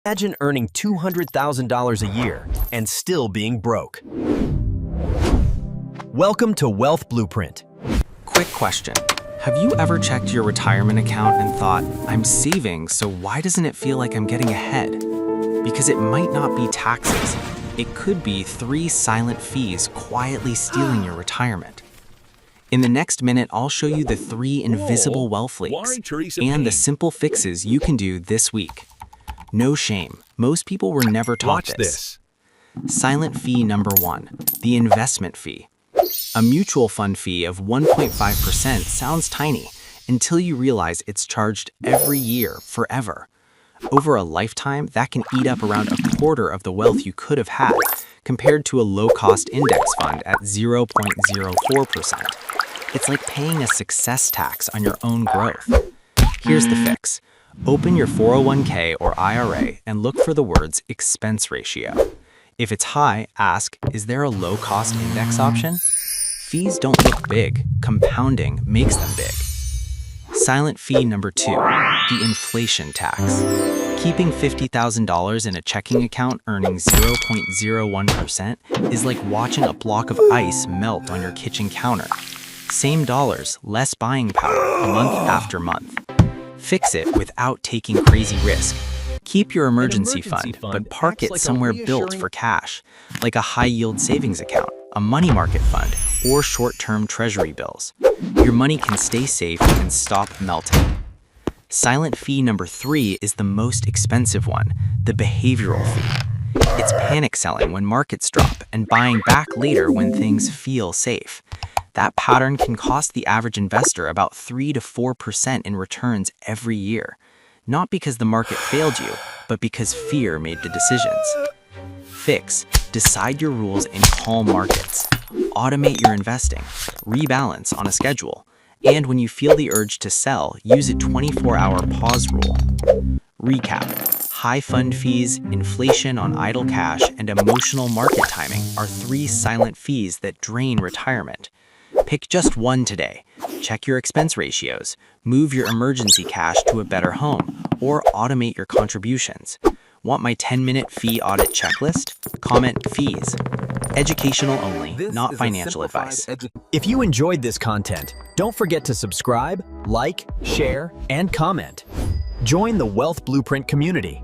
Imagine earning $200,000 a year and still being broke. Welcome to Wealth Blueprint. Quick question. Have you ever checked your retirement account and thought, I'm saving, so why doesn't it feel like I'm getting ahead? Because it might not be taxes. It could be 3 silent fees quietly stealing your retirement. In the next minute, I'll show you the 3 invisible wealth leaks and the simple fixes you can do this week. No shame. Most people were never taught this. Silent fee number 1, the investment fee. A mutual fund fee of 1.5% sounds tiny until you realize it's charged every year forever. Over a lifetime, that can eat up around a quarter of the wealth you could have had, compared to a low-cost index fund at 0.04%. It's like paying a success tax on your own growth. Here's the fix. Open your 401k or IRA and look for the words expense ratio. If it's high, ask, is there a low-cost index option? Fees don't look big. Compounding makes them big. Silent fee number 2, the inflation tax. Keeping $50,000 in a checking account earning 0.01% is like watching a block of ice melt on your kitchen counter. Same dollars, less buying power, month after month. Fix it without taking crazy risk. Keep your emergency fund, but park it somewhere built for cash, like a high-yield savings account, a money market fund, or short-term treasury bills. Your money can stay safe and stop melting. Silent fee number 3 is the most expensive one, the behavioral fee. It's panic selling when markets drop and buying back later when things feel safe. That pattern can cost the average investor about 3 to 4% in returns every year. Not because the market failed you, but because fear made the decisions. Fix. Decide your rules in calm markets. Automate your investing. Rebalance on a schedule. And when you feel the urge to sell, use a 24-hour pause rule. Recap. High fund fees, inflation on idle cash, and emotional market timing are 3 silent fees that drain retirement. Pick just one today. Check your expense ratios, move your emergency cash to a better home, or automate your contributions. Want my 10-minute fee audit checklist? Comment fees. Educational only, not financial advice. If you enjoyed this content, don't forget to subscribe, like, share, and comment. Join the Wealth Blueprint community.